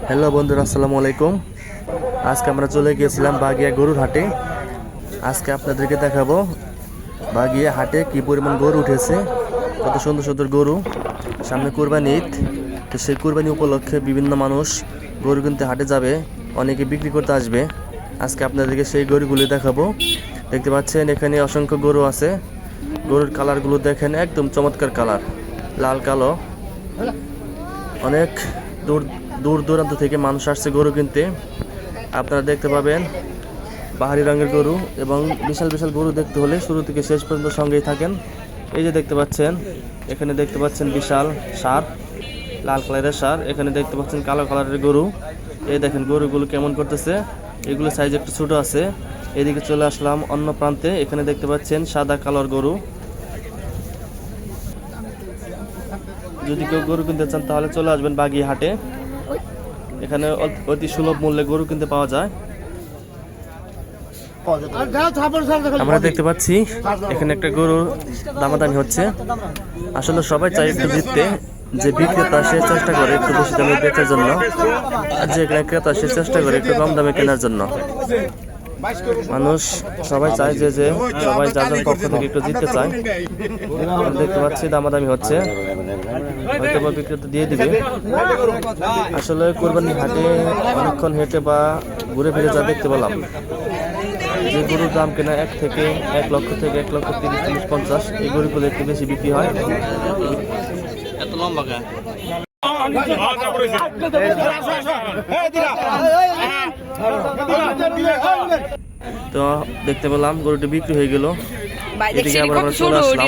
Hello বন্ধুরা, আসসালামু আলাইকুম। আজকে আমরা চলে গিয়েছিলাম বাগিয়া গরুর হাটে। আজকে আপনাদেরকে দেখাবো বাগিয়া হাটে কি পরিমাণ গরু উঠেছে, কত সুন্দর সুন্দর গরু। সামনে কুরবানি ঈদ, তো সেই কুরবানি উপলক্ষে বিভিন্ন মানুষ গরু কিনতে হাটে যাবে, অনেকে বিক্রি করতে আসবে। আজকে আপনাদেরকে সেই গরুগুলি দেখাবো। দেখতে পাচ্ছেন এখানে অসংখ্য গরু আছে। গরুর কালারগুলো দেখেন, একদম চমৎকার কালার, লাল কালো। অনেক দূর দূর দূরান্ত থেকে মানুষ আসছে গরু কিনতে। আপনারা দেখতে পাবেন পাহাড়ি রঙের গরু এবং বিশাল বিশাল গরু দেখতে হলে শুরু থেকে শেষ পর্যন্ত সঙ্গেই থাকেন। এই যে দেখতে পাচ্ছেন, এখানে দেখতে পাচ্ছেন বিশাল ষাঁড়, লাল কালারের ষাঁড়। এখানে দেখতে পাচ্ছেন কালো কালারের গরু। এই দেখেন গরুগুলো কেমন করতেছে, এগুলো সাইজ একটু ছোট আছে। এদিকে চলে আসলাম অন্য প্রান্তে, এখানে দেখতে পাচ্ছেন সাদা কালোর গরু। যদি কেউ গরু কিনতে চান তাহলে চলে আসবেন বাগিয়া হাটে। এখানে অতি সুলভ মূল্যে গরু কিনতে পাওয়া যায়। আমরা দেখতে পাচ্ছি এখানে একটা গরু দামাদামি হচ্ছে। আসলে সবাই চায় একটু জিততে, যে বিক্রেতা সে চেষ্টা করে একটু বেশি দামে বেচার জন্য, আর যে ক্রেতা সে চেষ্টা করে একটু কম দামে কেনার জন্য। মানুষ সবাই চায় যে সবাই যার যার পক্ষ থেকে একটু জিততে চায়। দেখতে পাচ্ছি দামাদামি হচ্ছে, হয়তো বা বিক্রেতা দিয়ে দিবে। আসলে কোরবানি হাটে অনেকক্ষণ হেঁটে বা ঘুরে ফিরে যা দেখতে পেলাম, যে গরুর দাম কেনা 1 থেকে 1 লক্ষ থেকে 1,30,000-1,40,000, এই গরুগুলো একটু বেশি বিক্রি হয়। এত লম্বা তো দেখতে পেলাম গরুটি বিক্রি হয়ে গেল। এদিকে আবার আমরা চলে আসলাম।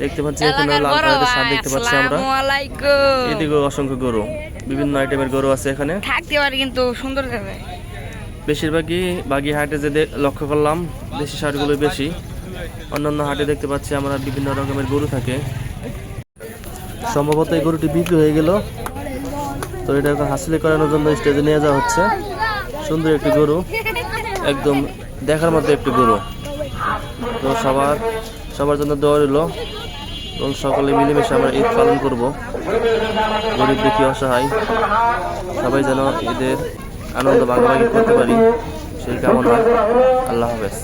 দেখতে পাচ্ছি এখানে লাল কালারের ষাঁড় দেখতে পাচ্ছি আমরা। এদিকে অসংখ্য গরু, বিভিন্ন আইটেমের গরু আছে এখানে। থাকতে পারে কিন্তু সুন্দর যাবে। বেশিরভাগই বাগিয়া হাটে যে লক্ষ্য করলাম, দেশি ষাঁড়গুলো বেশি। অন্যান্য হাটে দেখতে পাচ্ছি আমরা বিভিন্ন রকমের গরু থাকে। সম্ভবত এই গরুটি বিক্রি হয়ে গেল, তো এটা এখন হাসিল করানোর জন্য স্টেজে নিয়ে যাওয়া হচ্ছে। সুন্দর একটি গরু, একদম দেখার মতো একটি গরু। তো সবার জন্য দোয়া রইল এবং সকলে মিলেমিশে আমরা ঈদ পালন করব। গরিব দুঃখী অসহায় সবাই যেন ঈদের আনন্দ ভাগাভাগি করতে পারি, সেই কামনা। আল্লাহ হাফেজ।